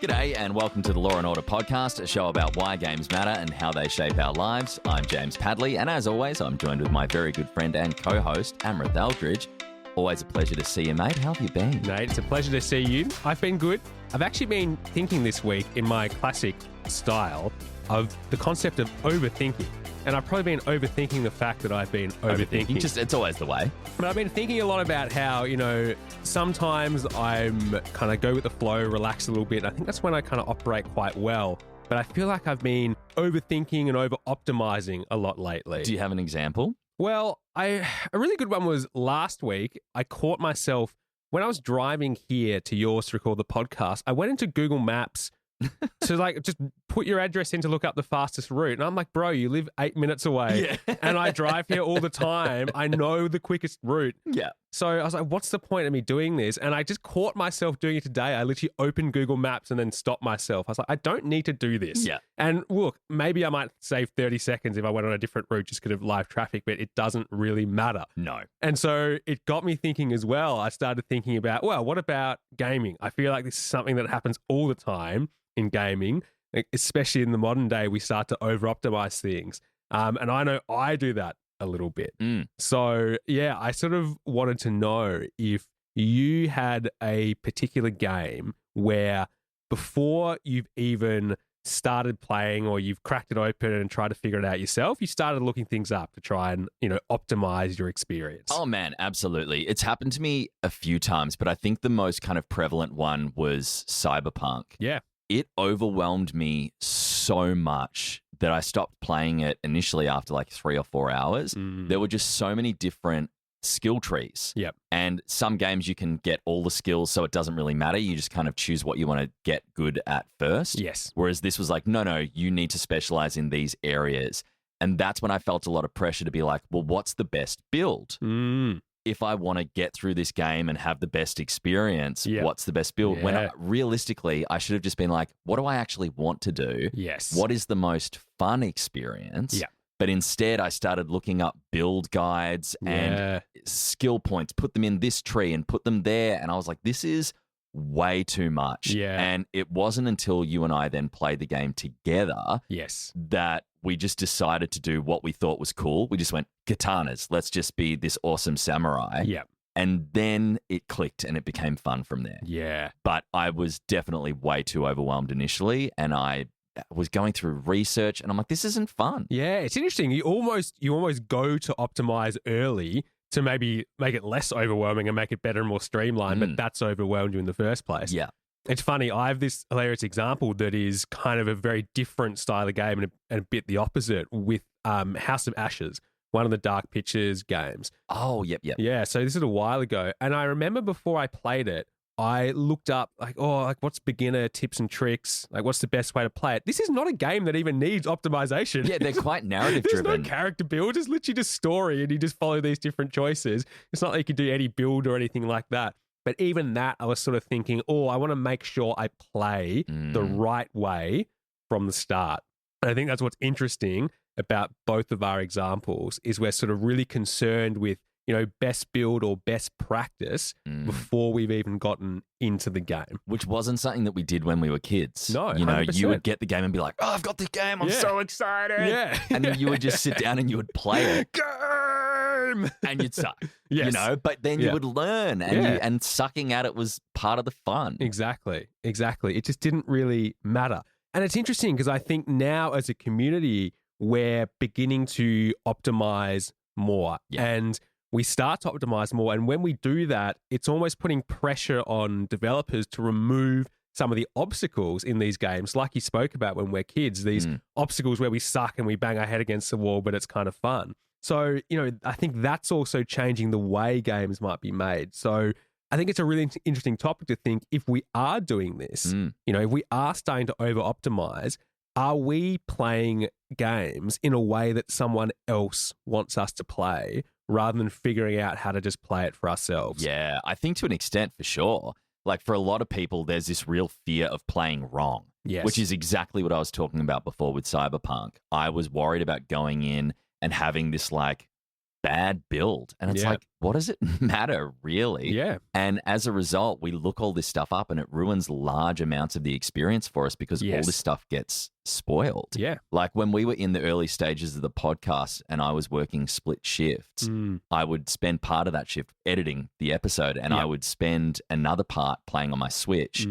G'day and welcome to the Law & Order podcast, a show about why games matter and how they shape our lives. I'm James Padley, and as always, I'm joined with my very good friend and co-host, Amrit Aldridge. Always a pleasure to see you, mate. How have you been? Nate, it's a pleasure to see you. I've been good. I've actually been thinking this week in my classic style of the concept of overthinking. And I've probably been overthinking the fact that I've been overthinking. Just, it's always the way. But I've been thinking a lot about how, sometimes I'm kind of go with the flow, relax a little bit. I think that's when I kind of operate quite well. But I feel like I've been overthinking and over-optimizing a lot lately. Do you have an example? Well, a really good one was last week. I caught myself when I was driving here to yours to record the podcast. I went into Google Maps to just put your address in to look up the fastest route. And I'm like, bro, you live 8 minutes away and I drive here all the time. I know the quickest route. Yeah. So I was like, what's the point of me doing this? And I just caught myself doing it today. I literally opened Google Maps and then stopped myself. I was like, I don't need to do this. Yeah. And look, maybe I might save 30 seconds if I went on a different route just because of live traffic, but it doesn't really matter. No. And so it got me thinking as well. I started thinking about, well, what about gaming? I feel like this is something that happens all the time in gaming, especially in the modern day. We start to over-optimize things. And I know I do that a little bit. So, yeah, I sort of wanted to know if you had a particular game where before you've even started playing or you've cracked it open and tried to figure it out yourself, you started looking things up to try and, optimize your experience. Oh, man, absolutely. It's happened to me a few times, but I think the most kind of prevalent one was Cyberpunk. Yeah. It overwhelmed me so much that I stopped playing it initially after like 3 or 4 hours. There were just so many different skill trees. Yep. And some games you can get all the skills, so it doesn't really matter. You just kind of choose what you want to get good at first. Yes. Whereas this was like, no, you need to specialize in these areas. And that's when I felt a lot of pressure to be like, well, what's the best build? If I want to get through this game and have the best experience, what's the best build? When realistically, I should have just been like, what do I actually want to do? Yes. What is the most fun experience? Yeah. But instead, I started looking up build guides and skill points, put them in this tree and put them there. And I was like, this is way too much. Yeah. And it wasn't until you and I then played the game together that we just decided to do what we thought was cool. We just went, katanas, let's just be this awesome samurai. Yeah. And then it clicked and it became fun from there. Yeah. But I was definitely way too overwhelmed initially, and I was going through research and I'm like, this isn't fun. Yeah, it's interesting. You almost go to optimize early to maybe make it less overwhelming and make it better and more streamlined, but that's overwhelmed you in the first place. Yeah. It's funny, I have this hilarious example that is kind of a very different style of game and a bit the opposite with House of Ashes, one of the Dark Pictures games. Oh, yep. Yeah, so this is a while ago. And I remember before I played it, I looked up what's beginner tips and tricks? Like, what's the best way to play it? This is not a game that even needs optimization. Yeah, they're quite narrative driven. There's no character build. It's literally just story and you just follow these different choices. It's not like you can do any build or anything like that. But even that, I was sort of thinking, I want to make sure I play the right way from the start. And I think that's what's interesting about both of our examples is we're sort of really concerned with, best build or best practice before we've even gotten into the game. Which wasn't something that we did when we were kids. No, 100%. You would get the game and be like, I've got this game. I'm so excited. Yeah. And then you would just sit down and you would play it. Game! And you'd suck. Yes. But then you would learn and sucking at it was part of the fun. Exactly. It just didn't really matter. And it's interesting because I think now as a community, we're beginning to optimize more. Yeah. And we start to optimize more. And when we do that, it's almost putting pressure on developers to remove some of the obstacles in these games, like you spoke about when we're kids, these obstacles where we suck and we bang our head against the wall, but it's kind of fun. So, I think that's also changing the way games might be made. So I think it's a really interesting topic to think if we are doing this, if we are starting to over-optimize, are we playing games in a way that someone else wants us to play rather than figuring out how to just play it for ourselves? Yeah, I think to an extent for sure. Like for a lot of people, there's this real fear of playing wrong, which is exactly what I was talking about before with Cyberpunk. I was worried about going in and having this like bad build. And it's like, what does it matter, really? Yeah. And as a result, we look all this stuff up and it ruins large amounts of the experience for us because all this stuff gets spoiled. Yeah. Like when we were in the early stages of the podcast and I was working split shifts, I would spend part of that shift editing the episode and I would spend another part playing on my Switch.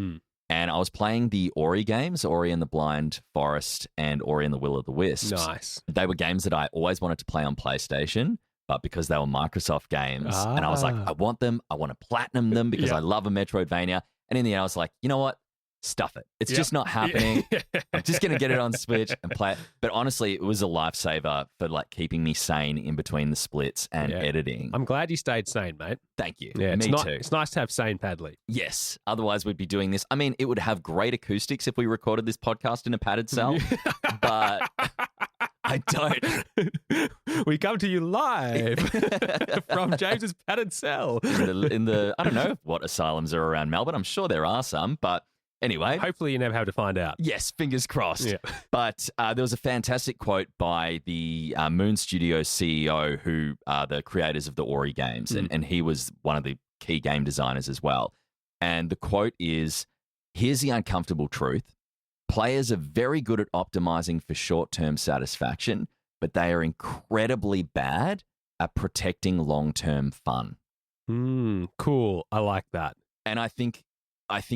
And I was playing the Ori games, Ori and the Blind Forest and Ori and the Will of the Wisps. Nice. They were games that I always wanted to play on PlayStation, but because they were Microsoft games, and I was like, I want them, I want to platinum them because I love a Metroidvania. And in the end, I was like, you know what? Stuff it. It's just not happening. I'm just going to get it on Switch and play it. But honestly, it was a lifesaver for like keeping me sane in between the splits and editing. I'm glad you stayed sane, mate. Thank you. Yeah, me too. It's nice to have sane Padley. Yes. Otherwise, we'd be doing this. I mean, it would have great acoustics if we recorded this podcast in a padded cell, but I don't. We come to you live from James's padded cell. In the, I don't know what asylums are around Melbourne. I'm sure there are some, but anyway. Hopefully you never have to find out. Yes, fingers crossed. Yeah. But there was a fantastic quote by the Moon Studios CEO who are the creators of the Ori games, and he was one of the key game designers as well. And the quote is, "Here's the uncomfortable truth. Players are very good at optimizing for short-term satisfaction, but they are incredibly bad at protecting long-term fun." Cool. I like that. And I think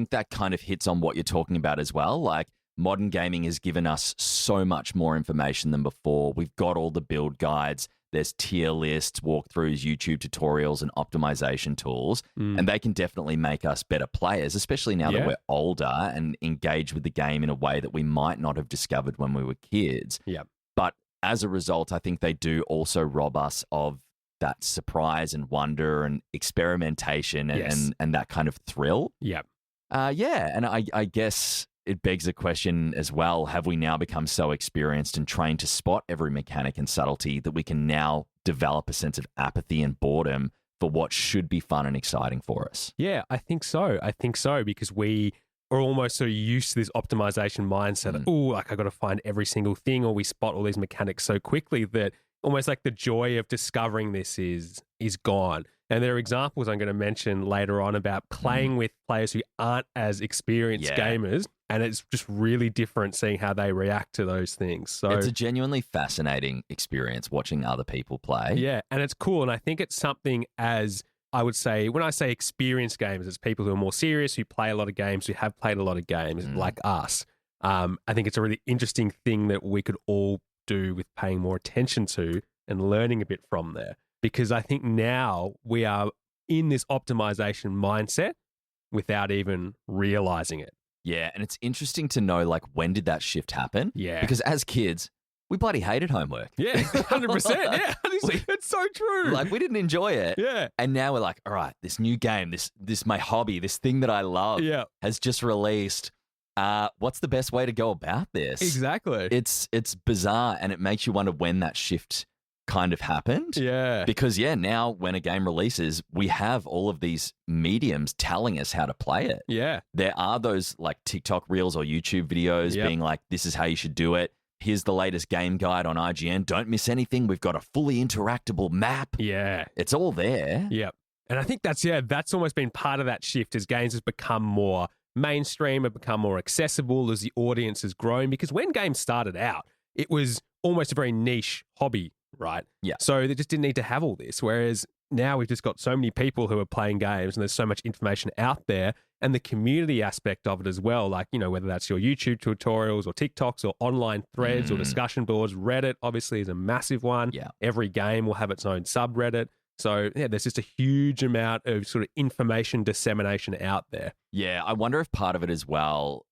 that kind of hits on what you're talking about as well. Like modern gaming has given us so much more information than before. We've got all the build guides. There's tier lists, walkthroughs, YouTube tutorials, and optimization tools. And they can definitely make us better players, especially now that we're older and engage with the game in a way that we might not have discovered when we were kids. Yeah. But as a result, I think they do also rob us of that surprise and wonder and experimentation and that kind of thrill. Yeah. And I guess it begs a question as well. Have we now become so experienced and trained to spot every mechanic and subtlety that we can now develop a sense of apathy and boredom for what should be fun and exciting for us? Yeah, I think so. Because we are almost so used to this optimization mindset. Like I got to find every single thing, or we spot all these mechanics so quickly that almost like the joy of discovering this is gone. And there are examples I'm going to mention later on about playing with players who aren't as experienced gamers. And it's just really different seeing how they react to those things. So it's a genuinely fascinating experience watching other people play. Yeah, and it's cool. And I think it's something, as I would say, when I say experienced gamers, it's people who are more serious, who play a lot of games, who have played a lot of games like us. I think it's a really interesting thing that we could all do with paying more attention to and learning a bit from there. Because I think now we are in this optimization mindset without even realizing it. Yeah, and it's interesting to know, like, when did that shift happen? Yeah. Because as kids, we bloody hated homework. Yeah, 100%. Yeah, it's so true. Like, we didn't enjoy it. Yeah. And now we're like, all right, this new game, this my hobby, this thing that I love has just released. What's the best way to go about this? Exactly. It's bizarre, and it makes you wonder when that shift kind of happened. Yeah. Because now when a game releases, we have all of these mediums telling us how to play it. Yeah. There are those like TikTok reels or YouTube videos being like, this is how you should do it. Here's the latest game guide on IGN. Don't miss anything. We've got a fully interactable map. Yeah. It's all there. Yep. And I think that's almost been part of that shift as games has become more mainstream, have become more accessible as the audience has grown. Because when games started out, it was almost a very niche hobby, right? Yeah. So they just didn't need to have all this. Whereas now we've just got so many people who are playing games and there's so much information out there, and the community aspect of it as well. Like, whether that's your YouTube tutorials or TikToks or online threads or discussion boards. Reddit obviously is a massive one. Yeah. Every game will have its own subreddit. So there's just a huge amount of sort of information dissemination out there. Yeah. I wonder if part of it as well,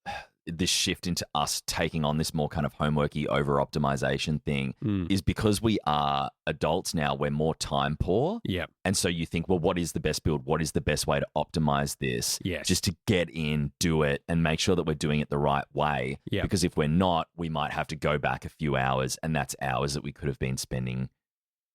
this shift into us taking on this more kind of homeworky over optimization thing is because we are adults now. We're more time poor. Yeah. And so you think, well, what is the best build? What is the best way to optimize this? Yes. Just to get in, do it, and make sure that we're doing it the right way. Yeah. Because if we're not, we might have to go back a few hours, and that's hours that we could have been spending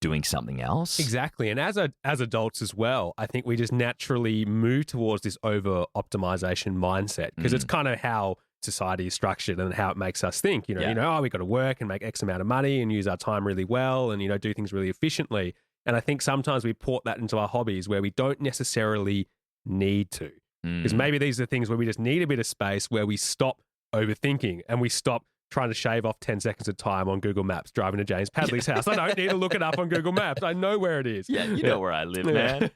doing something else. Exactly. And as adults as well, I think we just naturally move towards this over optimization mindset because it's kind of how society is structured and how it makes us think, we got to work and make X amount of money and use our time really well and, do things really efficiently. And I think sometimes we port that into our hobbies where we don't necessarily need to. Because maybe these are things where we just need a bit of space, where we stop overthinking and we stop trying to shave off 10 seconds of time on Google Maps driving to James Padley's house. I don't need to look it up on Google Maps. I know where it is. Yeah, you know where I live, man.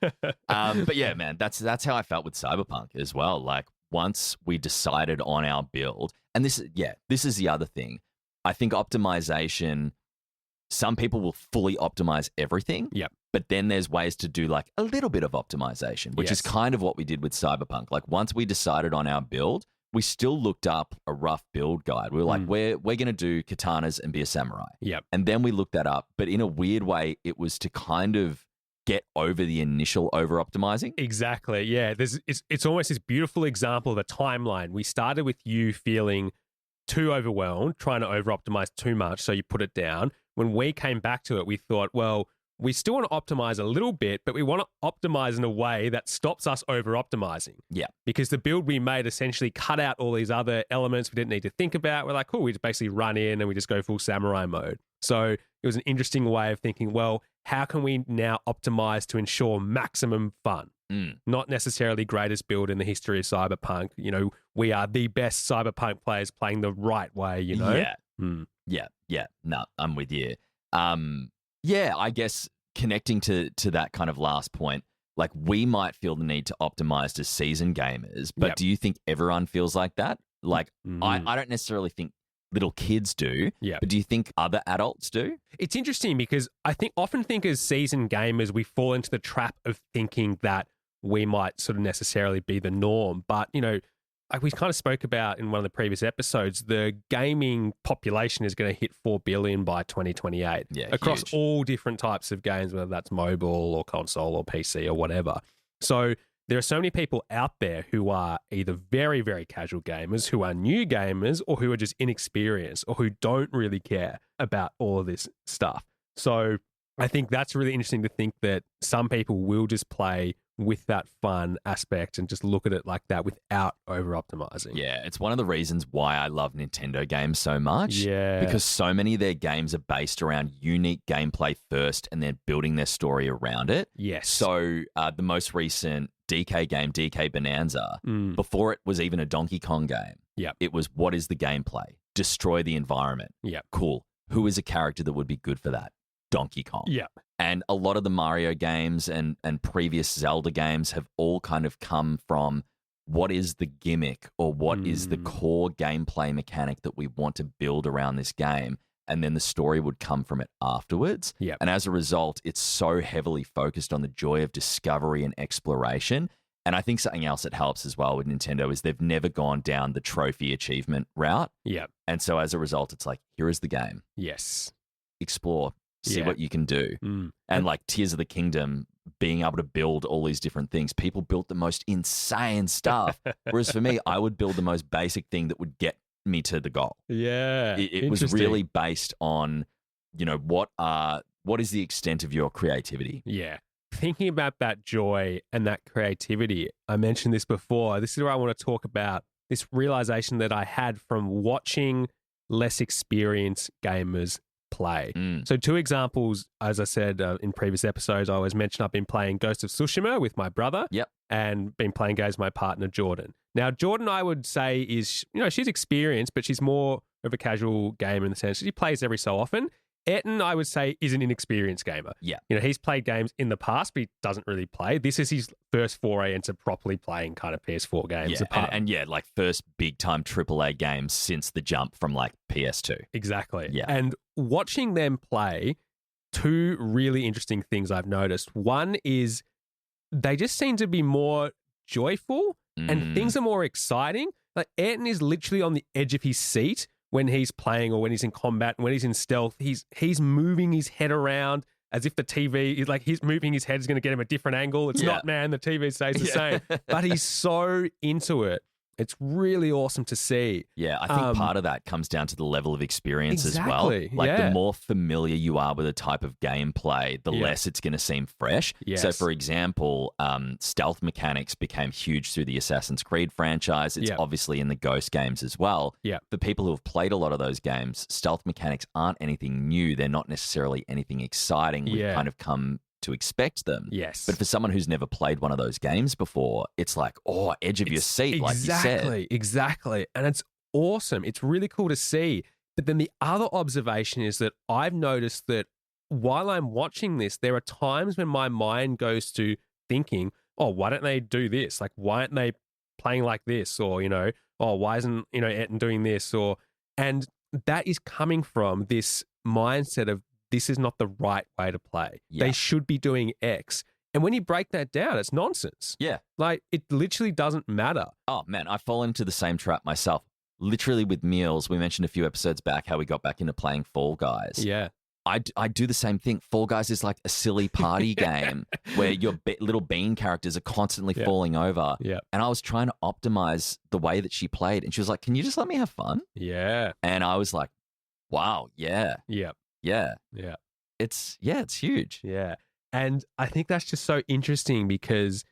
But yeah, man, that's how I felt with Cyberpunk as well. Like, once we decided on our build, and this is the other thing. I think optimization, some people will fully optimize everything. Yep. But then there's ways to do like a little bit of optimization, which is kind of what we did with Cyberpunk. Like, once we decided on our build, we still looked up a rough build guide. We were like, we're going to do katanas and be a samurai. Yep. And then we looked that up. But in a weird way, it was to kind of get over the initial over-optimizing. Exactly. Yeah. It's almost this beautiful example of a timeline. We started with you feeling too overwhelmed, trying to over-optimize too much, so you put it down. When we came back to it, we thought, well, we still want to optimize a little bit, but we want to optimize in a way that stops us over-optimizing. Yeah. Because the build we made essentially cut out all these other elements we didn't need to think about. We're like, cool, we just basically run in and we just go full samurai mode. So it was an interesting way of thinking, well, how can we now optimize to ensure maximum fun? Not necessarily greatest build in the history of Cyberpunk. You know, we are the best Cyberpunk players playing the right way, you know? Yeah. No, I'm with you. Yeah, I guess connecting to that kind of last point, like, we might feel the need to optimize as seasoned gamers, but do you think everyone feels like that? Like, I don't necessarily think little kids do, but do you think other adults do? It's interesting because I often think as seasoned gamers, we fall into the trap of thinking that we might sort of necessarily be the norm. But, you know, like we kind of spoke about in one of the previous episodes, the gaming population is going to hit 4 billion by 2028 across all different types of games, whether that's mobile or console or PC or whatever. So there are so many people out there who are either very, very casual gamers, who are new gamers, or who are just inexperienced, or who don't really care about all of this stuff. So I think that's really interesting to think that some people will just play with that fun aspect and just look at it like that without over-optimizing. Yeah, it's one of the reasons why I love Nintendo games so much. Yeah. Because so many of their games are based around unique gameplay first, and they're building their story around it. Yes. So the most recent DK game, DK Bonanza, before it was even a Donkey Kong game, it was, what is the gameplay? Destroy the environment. Cool. Who is a character that would be good for that? Donkey Kong. And a lot of the Mario games and previous Zelda games have all kind of come from, what is the gimmick, or what is the core gameplay mechanic that we want to build around this game? And then the story would come from it afterwards. And as a result, it's so heavily focused on the joy of discovery and exploration. And I think something else that helps as well with Nintendo is they've never gone down the trophy achievement route. And so as a result, it's like, here is the game. Explore. See what you can do. And like Tears of the Kingdom, being able to build all these different things. People built the most insane stuff. Whereas for me, I would build the most basic thing that would get me to the goal. It was really based on, you know, what is the extent of your creativity? Thinking about that joy and that creativity, I mentioned this before. This is where I want to talk about this realization that I had from watching less experienced gamers play. So 2 examples, as I said in previous episodes, I always mention I've been playing Ghost of Tsushima with my brother and been playing games with my partner, Jordan. Now, Jordan, I would say is, you know, she's experienced, but she's more of a casual gamer in the sense that she plays every so often. Etten, I would say, is an inexperienced gamer. You know, he's played games in the past, but he doesn't really play. This is his first foray into properly playing kind of PS4 games. And like first big time AAA games since the jump from like PS2. Exactly. And watching them play, 2 really interesting things I've noticed. One is they just seem to be more joyful and things are more exciting. Like, Etten is literally on the edge of his seat when he's playing or when he's in combat and when he's in stealth. He's moving his head around as if the TV is like, he's moving his head is going to get him a different angle. It's not, man, the TV stays the same. But he's so into it. It's really awesome to see. I think part of that comes down to the level of experience as well. Like, the more familiar you are with a type of gameplay, the less it's going to seem fresh. So, for example, stealth mechanics became huge through the Assassin's Creed franchise. It's obviously in the Ghost games as well. For people who have played a lot of those games, stealth mechanics aren't anything new. They're not necessarily anything exciting. We've kind of come to expect them. Yes. But for someone who's never played one of those games before, it's like, edge of your seat, like you said. Exactly. And it's awesome. It's really cool to see. But then the other observation is that I've noticed that while I'm watching this, there are times when my mind goes to thinking, why don't they do this? Like, why aren't they playing like this? Or, why isn't, Etten doing this? And that is coming from this mindset of this is not the right way to play. Yeah. They should be doing X. And when you break that down, it's nonsense. Yeah. Like, it literally doesn't matter. Oh, man, I fall into the same trap myself. Literally with meals, we mentioned a few episodes back how we got back into playing Fall Guys. Yeah. I do the same thing. Fall Guys is like a silly party game where your little bean characters are constantly falling over. Yeah. And I was trying to optimize the way that she played. And she was like, can you just let me have fun? Yeah. And I was like, wow, yeah. Yeah. Yeah. Yeah. It's huge. Yeah. And I think that's just so interesting because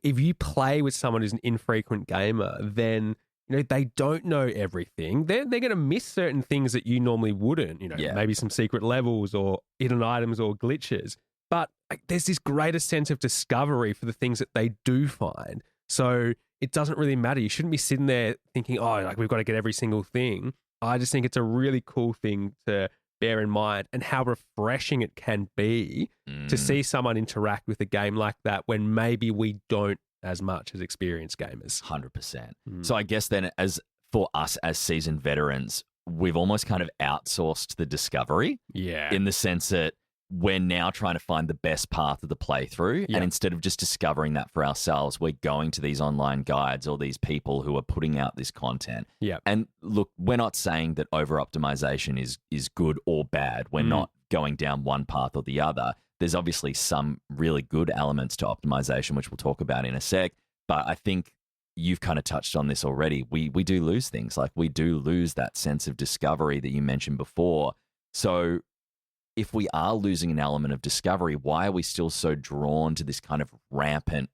if you play with someone who's an infrequent gamer, then they don't know everything. They're going to miss certain things that you normally wouldn't, maybe some secret levels or hidden items or glitches. But there's this greater sense of discovery for the things that they do find. So it doesn't really matter. You shouldn't be sitting there thinking, we've got to get every single thing. I just think it's a really cool thing to bear in mind and how refreshing it can be to see someone interact with a game like that when maybe we don't as much as experienced gamers. 100%. So I guess then as for us as seasoned veterans, we've almost kind of outsourced the discovery. Yeah. In the sense that we're now trying to find the best path of the playthrough. Yeah. And instead of just discovering that for ourselves, we're going to these online guides or these people who are putting out this content. Yeah. And look, we're not saying that over-optimization is good or bad. We're not going down one path or the other. There's obviously some really good elements to optimization, which we'll talk about in a sec. But I think you've kind of touched on this already. We do lose things. Like we do lose that sense of discovery that you mentioned before. So if we are losing an element of discovery, why are we still so drawn to this kind of rampant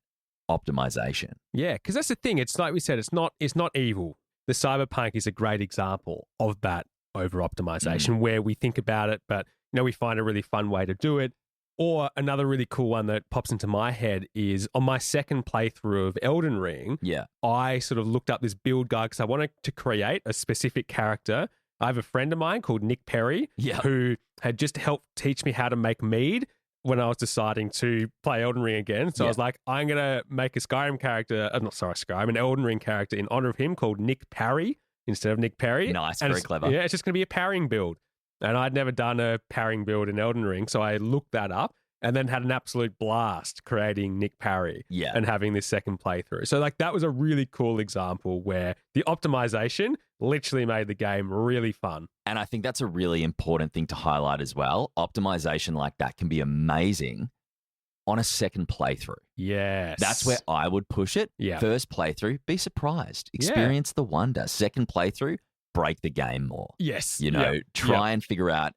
optimization? Yeah, because that's the thing. It's like we said, it's not evil. The Cyberpunk is a great example of that over-optimization where we think about it, but we find a really fun way to do it. Or another really cool one that pops into my head is on my second playthrough of Elden Ring, I sort of looked up this build guide because I wanted to create a specific character. I have a friend of mine called Nick Perry who had just helped teach me how to make mead when I was deciding to play Elden Ring again. So I was like, I'm going to make a Skyrim character, an Elden Ring character in honor of him called Nick Parry instead of Nick Perry. Nice, and very clever. Yeah, it's just going to be a parrying build. And I'd never done a parrying build in Elden Ring, so I looked that up and then had an absolute blast creating Nick Parry and having this second playthrough. So that was a really cool example where the optimization literally made the game really fun. And I think that's a really important thing to highlight as well. Optimization like that can be amazing on a second playthrough. Yes. That's where I would push it. Yeah. First playthrough, be surprised. Experience the wonder. Second playthrough, break the game more. Yes. Try and figure out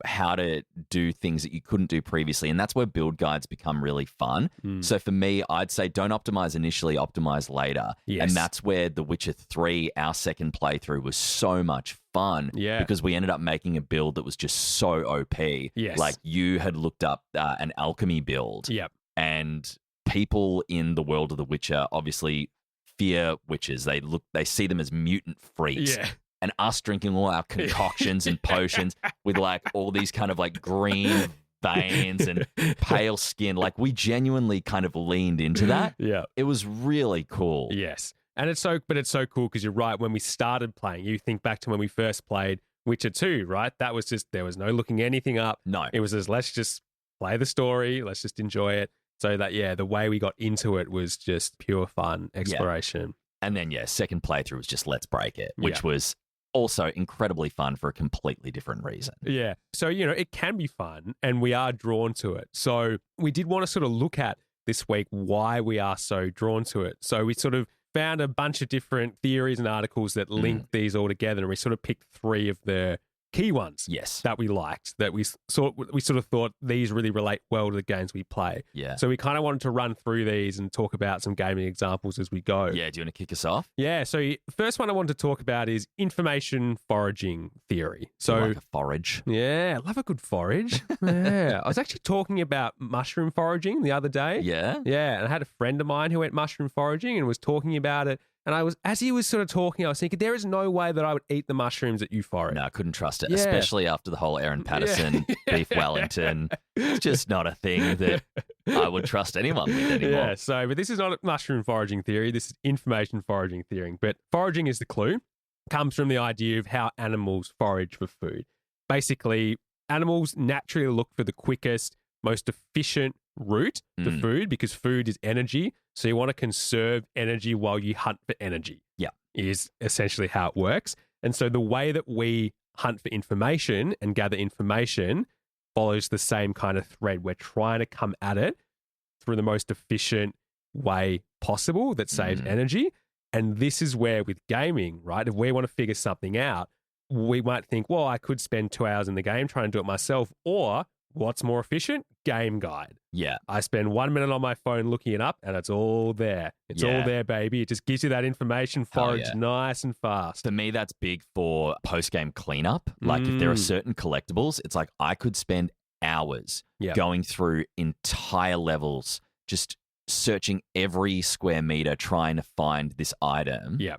how to do things that you couldn't do previously. And that's where build guides become really fun. So for me, I'd say don't optimize initially, optimize later. Yes. And that's where The Witcher 3, our second playthrough, was so much fun. Yeah. Because we ended up making a build that was just so OP. Yes. Like you had looked up an alchemy build. Yep. And people in the world of The Witcher obviously fear witches. They see them as mutant freaks. Yeah. And us drinking all our concoctions and potions with all these kind of green veins and pale skin. We genuinely kind of leaned into that. Yeah. It was really cool. Yes. And it's so cool because you're right. When we started playing, you think back to when we first played Witcher 2, right? That was just, there was no looking anything up. No. It was just, let's just play the story. Let's just enjoy it. So that, the way we got into it was just pure fun exploration. Yeah. And then, second playthrough was just let's break it, which was also incredibly fun for a completely different reason. Yeah. So, it can be fun and we are drawn to it. So we did want to sort of look at this week why we are so drawn to it. So we sort of found a bunch of different theories and articles that link these all together, and we sort of picked three of the key ones Yes. that we liked, that we sort of thought these really relate well to the games we play. Yeah. So we kind of wanted to run through these and talk about some gaming examples as we go. Yeah. Do you want to kick us off? Yeah. So the first one I wanted to talk about is information foraging theory. So You like a forage. yeah, I love a good forage. Yeah. I was actually talking about mushroom foraging the other day. Yeah. Yeah. And I had a friend of mine who went mushroom foraging and was talking about it. And as he was sort of talking, I was thinking, there is no way that I would eat the mushrooms that you forage. No, I couldn't trust it, Yeah. especially after the whole Aaron Patterson beef Wellington. It's just not a thing that I would trust anyone with anymore. Yeah, so, but this is not mushroom foraging theory. This is information foraging theory. But foraging is the clue. It comes from the idea of how animals forage for food. Basically, animals naturally look for the quickest, most efficient route to food because food is energy. So you want to conserve energy while you hunt for energy. Yeah. Is essentially how it works. And so the way that we hunt for information and gather information follows the same kind of thread. We're trying to come at it through the most efficient way possible that saves energy. And this is where with gaming, right, if we want to figure something out, we might think, well, I could spend 2 hours in the game trying to do it myself, or what's more efficient? Game guide. Yeah. I spend 1 minute on my phone looking it up and it's all there. It's all there, baby. It just gives you that information foraged nice and fast. For me, that's big for post-game cleanup. Like if there are certain collectibles, it's like I could spend hours going through entire levels, just searching every square meter trying to find this item. Yeah.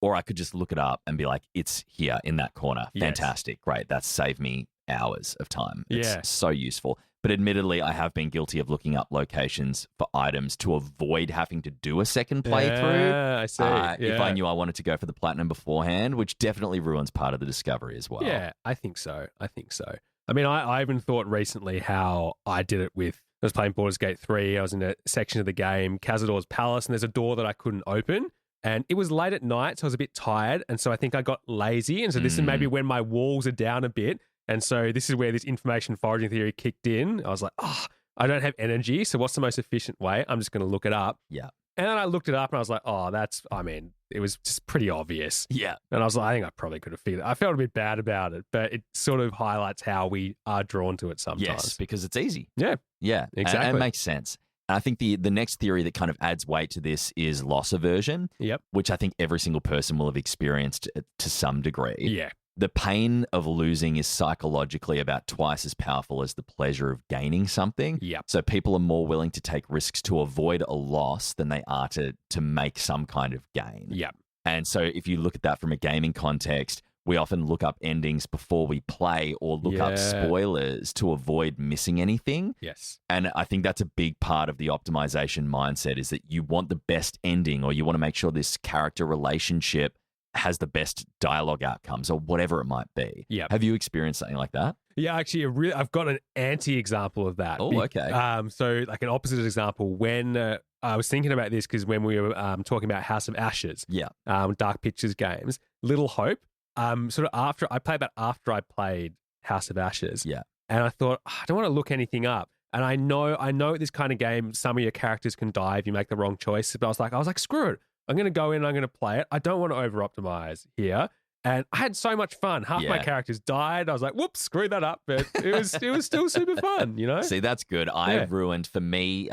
Or I could just look it up and be like, it's here in that corner. Fantastic. Great. That's saved me hours of time. It's so useful. But admittedly, I have been guilty of looking up locations for items to avoid having to do a second playthrough. Yeah, I see. If I knew I wanted to go for the platinum beforehand, which definitely ruins part of the discovery as well. Yeah, I think so. I mean, I even thought recently how I did it with, I was playing Baldur's Gate 3. I was in a section of the game, Cazador's Palace, and there's a door that I couldn't open. And it was late at night, so I was a bit tired. And so I think I got lazy. And so this is maybe when my walls are down a bit. And so this is where this information foraging theory kicked in. I was like, I don't have energy. So what's the most efficient way? I'm just going to look it up. Yeah. And then I looked it up and I was like, it was just pretty obvious. Yeah. And I was like, I think I probably could have figured it. I felt a bit bad about it, but it sort of highlights how we are drawn to it sometimes. Yes, because it's easy. Yeah. Yeah. Exactly. And it makes sense. And I think the next theory that kind of adds weight to this is loss aversion. Yep. Which I think every single person will have experienced to some degree. Yeah. The pain of losing is psychologically about twice as powerful as the pleasure of gaining something. Yep. So people are more willing to take risks to avoid a loss than they are to make some kind of gain. Yep. And so if you look at that from a gaming context, we often look up endings before we play or look up spoilers to avoid missing anything. Yes. And I think that's a big part of the optimization mindset is that you want the best ending or you want to make sure this character relationship has the best dialogue outcomes or whatever it might be. Yeah. Have you experienced something like that? Yeah, actually, I've got an anti-example of that. Oh, okay. So like an opposite example, when I was thinking about this because when we were talking about House of Ashes, Dark Pictures games, Little Hope, sort of after I played House of Ashes. Yeah. And I thought, I don't want to look anything up. And I know this kind of game, some of your characters can die if you make the wrong choice. But I was like, screw it. I'm going to go in, I'm going to play it. I don't want to over-optimize here. And I had so much fun. Half my characters died. I was like, whoops, screw that up. But it was still super fun, you know? See, that's good. I ruined, for me,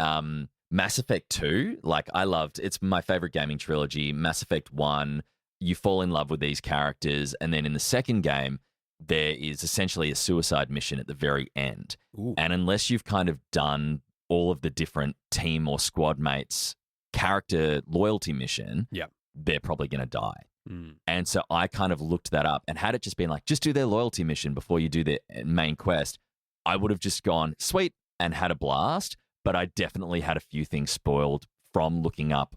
Mass Effect 2. Like, it's my favorite gaming trilogy. Mass Effect 1, you fall in love with these characters. And then in the second game, there is essentially a suicide mission at the very end. Ooh. And unless you've kind of done all of the different team or squad mates' character loyalty mission, they're probably going to die. And so I kind of looked that up, and had it just been like, just do their loyalty mission before you do their main quest, I would have just gone, sweet, and had a blast. But I definitely had a few things spoiled from looking up,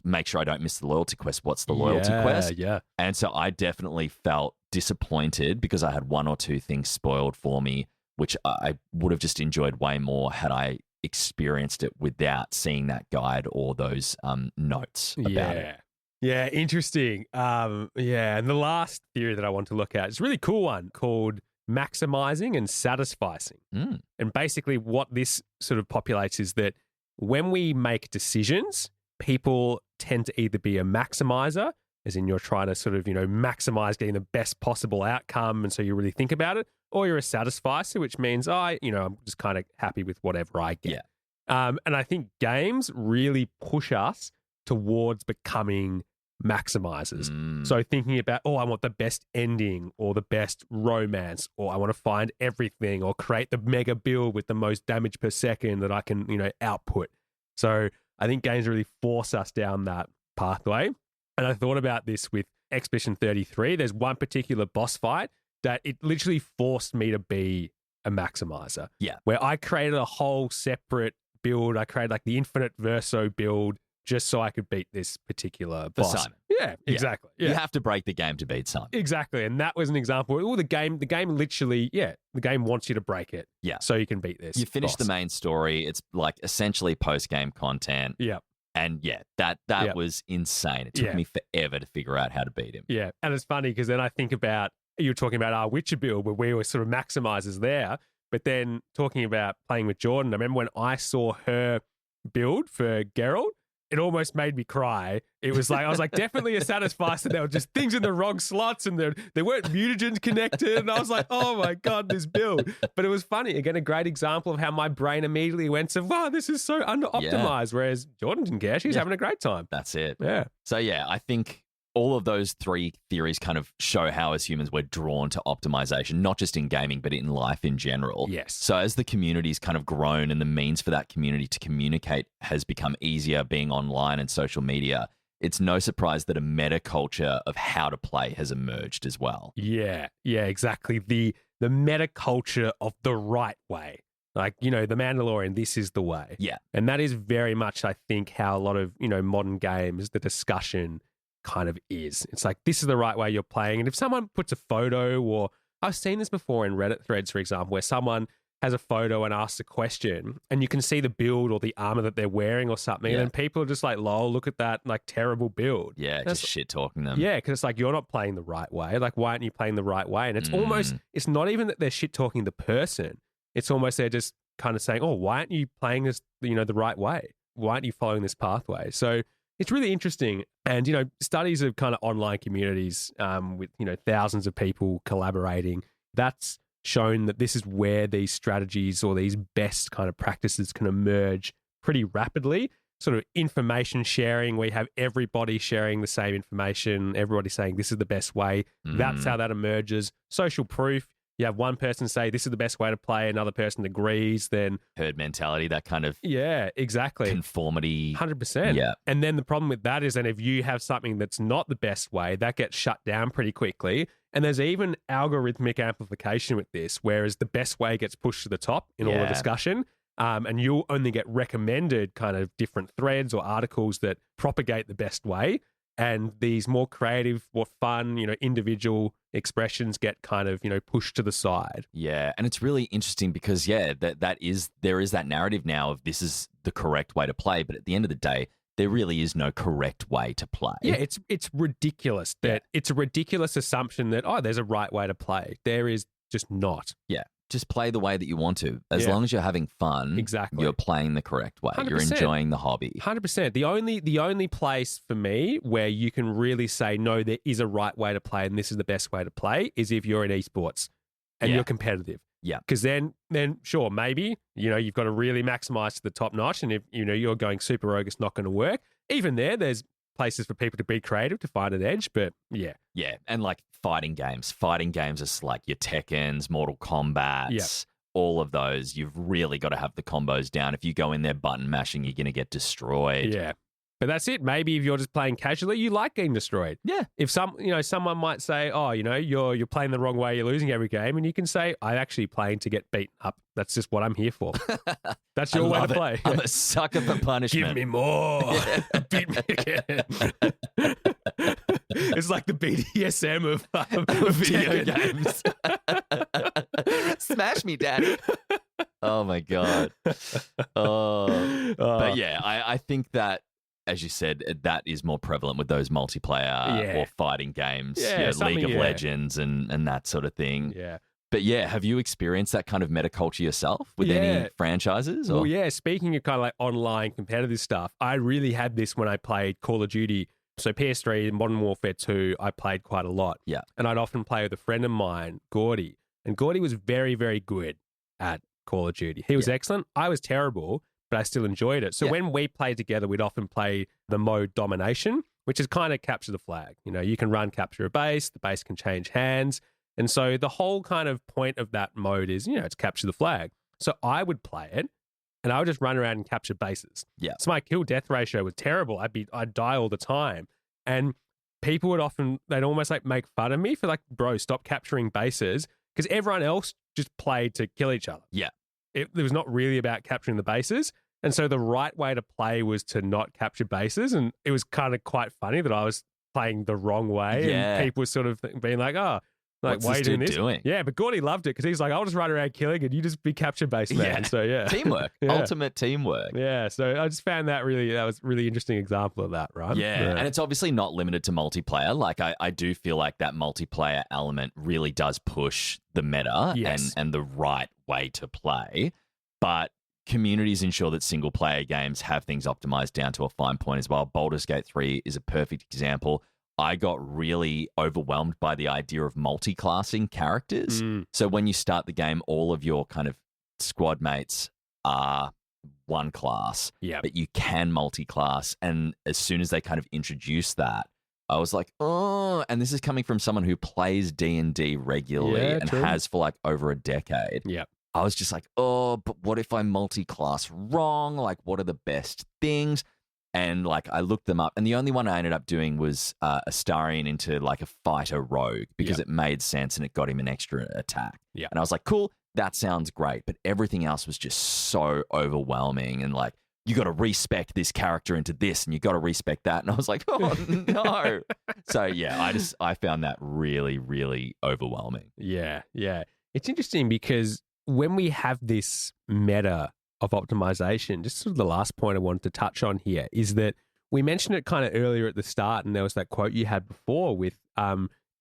make sure I don't miss the loyalty quest. What's the loyalty quest? Yeah. And so I definitely felt disappointed because I had one or two things spoiled for me, which I would have just enjoyed way more had I experienced it without seeing that guide or those notes about it. Yeah, interesting. And the last theory that I want to look at is a really cool one called Maximising and Satisficing. And basically what this sort of populates is that when we make decisions, people tend to either be a maximizer as in you're trying to sort of, maximize getting the best possible outcome. And so you really think about it. Or you're a satisficer, which means I'm just kind of happy with whatever I get. Yeah. And I think games really push us towards becoming maximizers. So thinking about, I want the best ending or the best romance, or I want to find everything or create the mega build with the most damage per second that I can, output. So I think games really force us down that pathway. And I thought about this with Expedition 33. There's one particular boss fight that it literally forced me to be a maximizer. Yeah. Where I created a whole separate build. I created like the infinite verso build just so I could beat this particular boss. Simon. Yeah, exactly. Yeah. You have to break the game to beat Simon. Exactly. And that was an example. The game literally, the game wants you to break it. Yeah. So you can beat this. You finish boss. the main story. It's like essentially post-game content. Yeah. And that was insane. It took me forever to figure out how to beat him. Yeah. And it's funny because then I think about, you were talking about our Witcher build where we were sort of maximizers there. But then talking about playing with Jordan, I remember when I saw her build for Geralt, it almost made me cry. It was like, I was like, definitely a Satisficer. There were just things in the wrong slots and there weren't mutagens connected. And I was like, oh my God, this build. But it was funny. Again, a great example of how my brain immediately went to, wow, this is so under-optimized. Whereas Jordan didn't care. She's having a great time. That's it. Yeah. So I think all of those three theories kind of show how as humans we're drawn to optimization, not just in gaming, but in life in general. Yes. So as the community's kind of grown and the means for that community to communicate has become easier, being online and social media, it's no surprise that a meta culture of how to play has emerged as well. Yeah, exactly. The meta culture of the right way. Like, the Mandalorian, this is the way. Yeah. And that is very much, I think, how a lot of, modern games, the discussion kind of is. It's like, this is the right way you're playing. And if someone puts a photo, or I've seen this before in Reddit threads, for example, where someone has a photo and asks a question and you can see the build or the armor that they're wearing or something. And then people are just like, lol, look at that like terrible build. Yeah, just shit talking them. Yeah, because it's like, you're not playing the right way. Like, why aren't you playing the right way? And it's almost, it's not even that they're shit talking the person. It's almost they're just kind of saying, why aren't you playing this, the right way? Why aren't you following this pathway? So it's really interesting. And, studies of kind of online communities with, thousands of people collaborating, that's shown that this is where these strategies or these best kind of practices can emerge pretty rapidly. Sort of information sharing, we have everybody sharing the same information, everybody saying this is the best way. That's how that emerges. Social proof. You have one person say this is the best way to play, another person agrees, then herd mentality, that kind of exactly. Conformity. 100%. Yeah. And then the problem with that is that if you have something that's not the best way, that gets shut down pretty quickly. And there's even algorithmic amplification with this, whereas the best way gets pushed to the top in all the discussion. And you'll only get recommended kind of different threads or articles that propagate the best way. And these more creative, more fun, individual expressions get kind of, pushed to the side. Yeah. And it's really interesting because, there is that narrative now of this is the correct way to play. But at the end of the day, there really is no correct way to play. Yeah, it's ridiculous that it's a ridiculous assumption that, there's a right way to play. There is just not. Yeah. Just play the way that you want to. As long as you're having fun, exactly, you're playing the correct way. 100%. You're enjoying the hobby. 100%. The only place for me where you can really say, no, there is a right way to play and this is the best way to play is if you're in esports and you're competitive. Yeah. Because then sure, maybe, you've got to really maximize to the top notch. And if, you're going super rogue, it's not going to work. Even there's places for people to be creative to find an edge, but yeah. Yeah, and like fighting games is like your Tekkens, Mortal Kombats, all of those. You've really got to have the combos down. If you go in there button mashing, you're going to get destroyed. Yeah. But that's it. Maybe if you're just playing casually, you like getting destroyed. Yeah. If someone might say, you're playing the wrong way, you're losing every game, and you can say, I'm actually playing to get beaten up. That's just what I'm here for. That's your way to play. I'm a sucker for punishment. Give me more. Beat me again. It's like the BDSM of video games. Smash me, daddy. Oh my God. But yeah, I think that, as you said, that is more prevalent with those multiplayer or fighting games, League of Legends and that sort of thing. Yeah. But yeah, have you experienced that kind of metaculture yourself with any franchises? Or? Well, speaking of kind of like online competitive stuff, I really had this when I played Call of Duty So PS3, Modern Warfare 2, I played quite a lot. Yeah. And I'd often play with a friend of mine, Gordy. And Gordy was very, very good at Call of Duty. He was excellent. I was terrible, but I still enjoyed it. So when we played together, we'd often play the mode domination, which is kind of capture the flag. You know, you can run capture a base, the base can change hands. And so the whole kind of point of that mode is, you know, it's capture the flag. So I would play it and I would just run around and capture bases. Yeah. So my kill death ratio was terrible. I'd die all the time. And people would they'd almost like make fun of me for like, bro, stop capturing bases, because everyone else just played to kill each other. Yeah. It was not really about capturing the bases. And so the right way to play was to not capture bases. And it was kind of quite funny that I was playing the wrong way. Yeah. And people were sort of being like, oh, like, what's why are you this doing dude this? doing? Yeah, but Gordy loved it because he's like, I'll just run around killing and you just be capture based, man. Yeah. So yeah. Teamwork. Yeah. Ultimate teamwork. Yeah. So I just found that was a really interesting example of that, right? Yeah. And it's obviously not limited to multiplayer. Like I do feel like that multiplayer element really does push the meta and the right way to play. But communities ensure that single player games have things optimized down to a fine point as well. Baldur's Gate 3 is a perfect example. I got really overwhelmed by the idea of multi-classing characters. So when you start the game, all of your kind of squad mates are one class, but you can multi-class. And as soon as they kind of introduce that, I was like, oh, and this is coming from someone who plays D&D regularly and has for like over a decade. Yeah. I was just like, oh, but what if I multi-class wrong? Like, what are the best things? And like I looked them up, and the only one I ended up doing was Astarion into like a fighter rogue because it made sense and it got him an extra attack. Yeah. And I was like, cool, that sounds great. But everything else was just so overwhelming, and like, you got to respec this character into this and you got to respec that. And I was like, oh no. So yeah, I found that really, really overwhelming. Yeah. Yeah. It's interesting because when we have this meta of optimization, just sort of the last point I wanted to touch on here is that we mentioned it kind of earlier at the start, and there was that quote you had before with,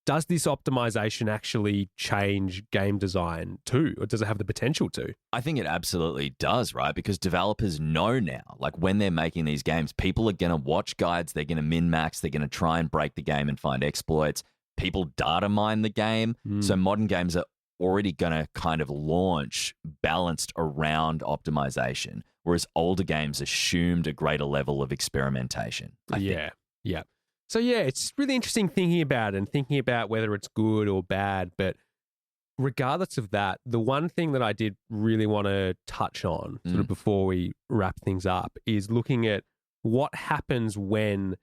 does this optimization actually change game design too, or does it have the potential to? I think it absolutely does, right? Because developers know now, like when they're making these games, people are going to watch guides, they're going to min-max, they're going to try and break the game and find exploits. People data mine the game. So modern games are already going to kind of launch balanced around optimization, whereas older games assumed a greater level of experimentation. I think. Yeah. So yeah, it's really interesting thinking about it and thinking about whether it's good or bad. But regardless of that, the one thing that I did really want to touch on sort of before we wrap things up is looking at what happens when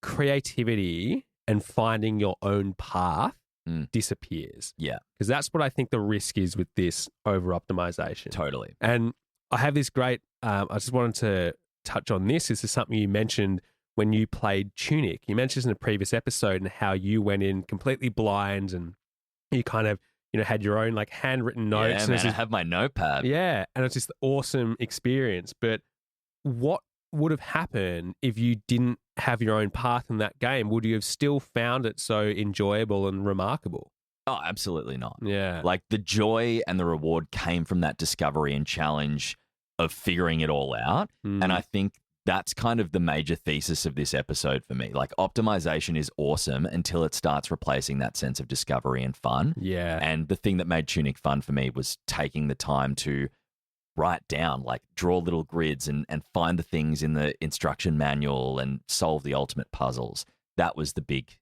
creativity and finding your own path disappears. Yeah. Because that's what I think the risk is with this over-optimization. Totally. And I have this great, I just wanted to touch on this. This is something you mentioned when you played Tunic. You mentioned this in a previous episode and how you went in completely blind and you kind of, you know, had your own like handwritten notes. Yeah, man, I have my notepad. Yeah. And it's just an awesome experience. But what would have happened if you didn't have your own path in that game? Would you have still found it so enjoyable and remarkable? Oh, absolutely not. Yeah. Like the joy and the reward came from that discovery and challenge of figuring it all out. And I think that's kind of the major thesis of this episode for me. Like optimization is awesome until it starts replacing that sense of discovery and fun. Yeah. And the thing that made Tunic fun for me was taking the time to write down, like draw little grids and find the things in the instruction manual and solve the ultimate puzzles. That was the big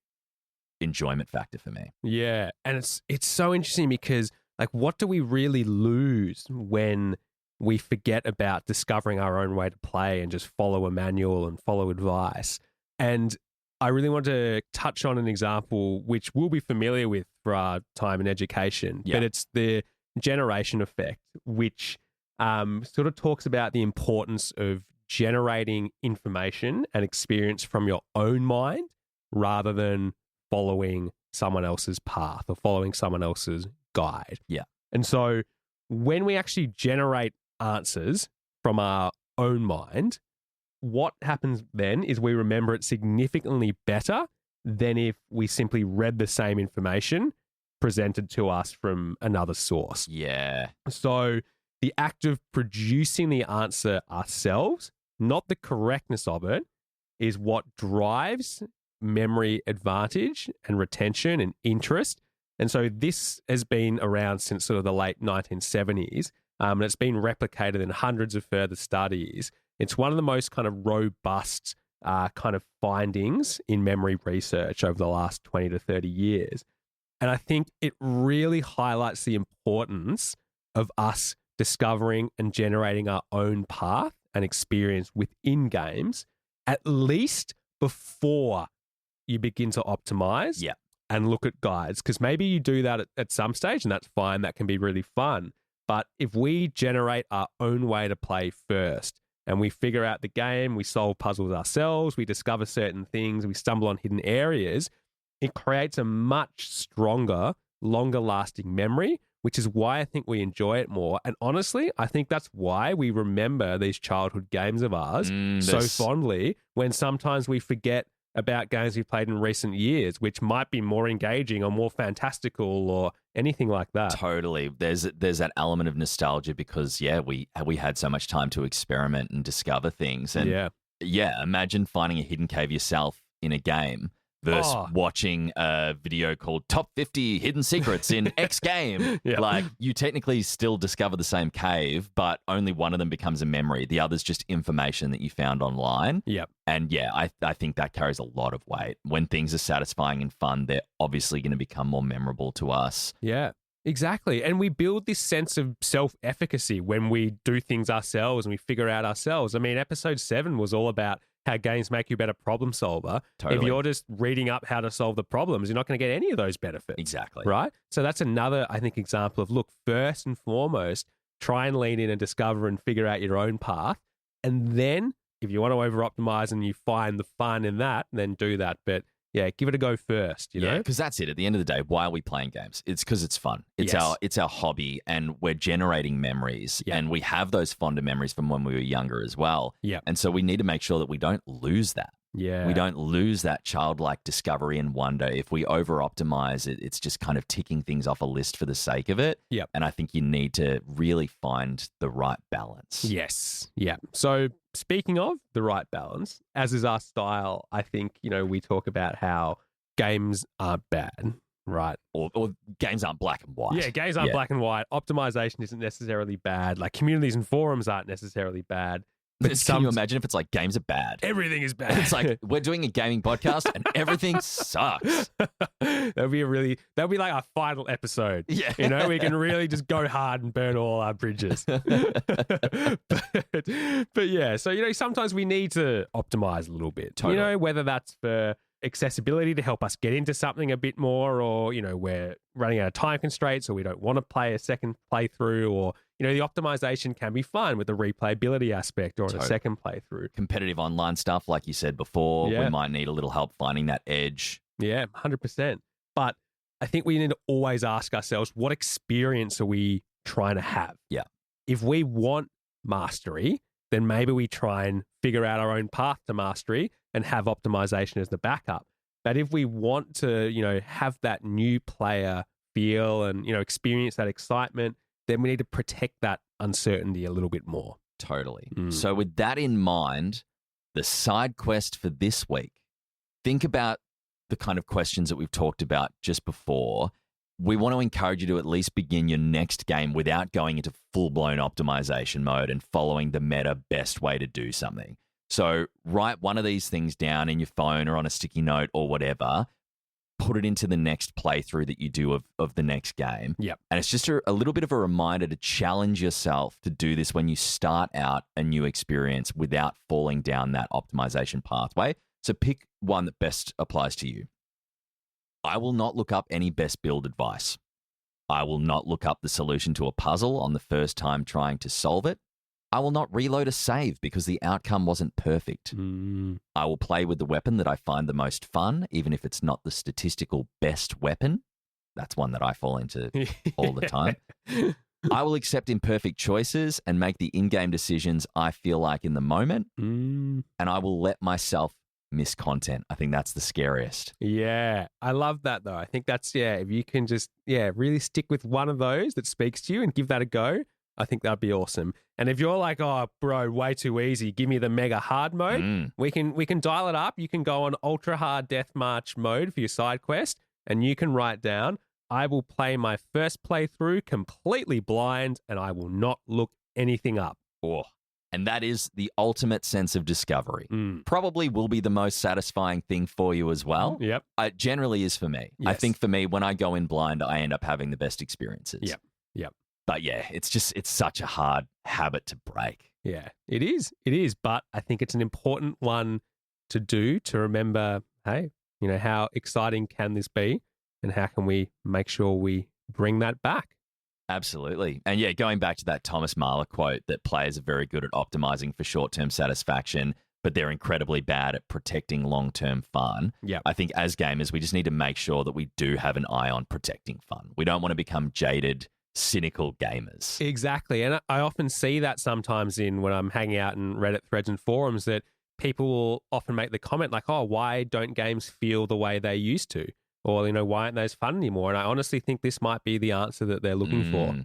enjoyment factor for me. Yeah. And it's so interesting because like what do we really lose when we forget about discovering our own way to play and just follow a manual and follow advice? And I really want to touch on an example which we'll be familiar with for our time in education, but it's the generation effect, which sort of talks about the importance of generating information and experience from your own mind rather than following someone else's path or following someone else's guide. Yeah. And so when we actually generate answers from our own mind, what happens then is we remember it significantly better than if we simply read the same information presented to us from another source. Yeah. So the act of producing the answer ourselves, not the correctness of it, is what drives memory advantage and retention and interest. And so this has been around since sort of the late 1970s, and it's been replicated in hundreds of further studies. It's one of the most kind of robust kind of findings in memory research over the last 20 to 30 years. And I think it really highlights the importance of us discovering and generating our own path and experience within games, at least before you begin to optimize and look at guides. Because maybe you do that at some stage, and that's fine. That can be really fun. But if we generate our own way to play first, and we figure out the game, we solve puzzles ourselves, we discover certain things, we stumble on hidden areas, it creates a much stronger, longer lasting memory, which is why I think we enjoy it more. And honestly, I think that's why we remember these childhood games of ours so fondly, when sometimes we forget about games we've played in recent years, which might be more engaging or more fantastical or anything like that. Totally. There's that element of nostalgia because, we had so much time to experiment and discover things. And imagine finding a hidden cave yourself in a game versus watching a video called Top 50 Hidden Secrets in X Game. Like, you technically still discover the same cave, but only one of them becomes a memory. The other's just information that you found online. And I think that carries a lot of weight. When things are satisfying and fun, they're obviously going to become more memorable to us. Yeah, exactly. And we build this sense of self-efficacy when we do things ourselves and we figure out ourselves. I mean, episode 7 was all about how games make you a better problem solver. Totally. If you're just reading up how to solve the problems, you're not going to get any of those benefits. Exactly. Right? So that's another, I think, example of, look, first and foremost, try and lean in and discover and figure out your own path. And then if you want to over-optimize and you find the fun in that, then do that. But give it a go first, you know? Because that's it. At the end of the day, why are we playing games? It's because it's fun. It's our hobby, and we're generating memories, and we have those fonder memories from when we were younger as well. And so we need to make sure that we don't lose that. We don't lose that childlike discovery and wonder. If we over-optimize it, it's just kind of ticking things off a list for the sake of it. And I think you need to really find the right balance. So speaking of the right balance, as is our style, I think, we talk about how games aren't bad, right? Or games aren't black and white. Yeah, games aren't black and white. Optimization isn't necessarily bad. Like, communities and forums aren't necessarally bad. But can you imagine if it's like games are bad? Everything is bad. It's like we're doing a gaming podcast and everything sucks. That'll be like our final episode. We can really just go hard and burn all our bridges. but so sometimes we need to optimize a little bit. Totally. Whether that's for accessibility to help us get into something a bit more, or we're running out of time constraints, or we don't want to play a second playthrough, or the optimization can be fun with the replayability aspect or a second playthrough. Competitive online stuff, like you said before, we might need a little help finding that edge. 100%. But I think we need to always ask ourselves, what experience are we trying to have? If we want mastery, then maybe we try and figure out our own path to mastery and have optimization as the backup. But if we want to, have that new player feel and, experience that excitement, then we need to protect that uncertainty a little bit more. Totally. So with that in mind, the side quest for this week, think about the kind of questions that we've talked about just before. We want to encourage you to at least begin your next game without going into full-blown optimization mode and following the meta best way to do something. So write one of these things down in your phone or on a sticky note or whatever. Put it into the next playthrough that you do of the next game. And it's just a little bit of a reminder to challenge yourself to do this when you start out a new experience without falling down that optimization pathway. So pick one that best applies to you. I will not look up any best build advice. I will not look up the solution to a puzzle on the first time trying to solve it. I will not reload a save because the outcome wasn't perfect. I will play with the weapon that I find the most fun, even if it's not the statistical best weapon. That's one that I fall into all the time. I will accept imperfect choices and make the in-game decisions I feel like in the moment. And I will let myself miss content. I think that's the scariest. Yeah, I love that though. I think that's, if you can just, really stick with one of those that speaks to you and give that a go, I think that'd be awesome. And if you're like, oh, bro, way too easy, give me the mega hard mode, we can dial it up. You can go on ultra hard death march mode for your side quest, and you can write down, I will play my first playthrough completely blind, and I will not look anything up. Oh, and that is the ultimate sense of discovery. Probably will be the most satisfying thing for you as well. Yep. It generally is for me. Yes. I think for me, when I go in blind, I end up having the best experiences. Yep. But yeah, it's such a hard habit to break. Yeah, it is. It is. But I think it's an important one to do, to remember, hey, how exciting can this be? And how can we make sure we bring that back? Absolutely. And yeah, going back to that Thomas Mahler quote that players are very good at optimizing for short-term satisfaction, but they're incredibly bad at protecting long-term fun. Yeah. I think as gamers, we just need to make sure that we do have an eye on protecting fun. We don't want to become jaded, cynical gamers. Exactly. And I often see that sometimes when I'm hanging out in Reddit threads and forums, that people will often make the comment like, oh, why don't games feel the way they used to? Or, why aren't those fun anymore? And I honestly think this might be the answer that they're looking for.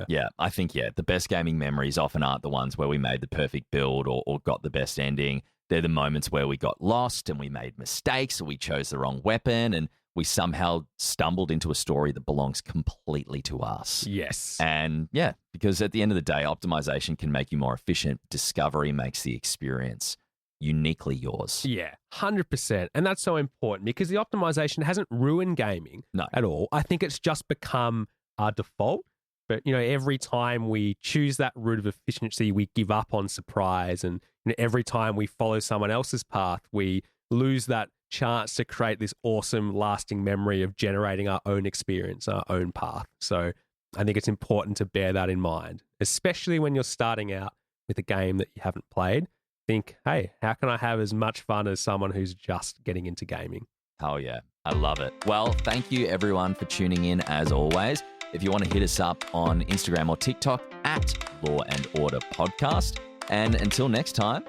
Yeah, I think, the best gaming memories often aren't the ones where we made the perfect build or got the best ending. They're the moments where we got lost and we made mistakes, or we chose the wrong weapon, and we somehow stumbled into a story that belongs completely to us. Yes. And yeah, because at the end of the day, optimization can make you more efficient. Discovery makes the experience uniquely yours. Yeah, 100%. And that's so important because the optimization hasn't ruined gaming at all. I think it's just become our default. But, every time we choose that route of efficiency, we give up on surprise. And every time we follow someone else's path, we lose that chance to create this awesome, lasting memory of generating our own experience, our own path. So I think it's important to bear that in mind, especially when you're starting out with a game that you haven't played. Think, hey, how can I have as much fun as someone who's just getting into gaming? Oh, yeah. I love it. Well, thank you, everyone, for tuning in, as always. If you want to hit us up on Instagram or TikTok at Law and Order Podcast. And until next time,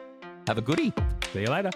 have a goodie. See you later.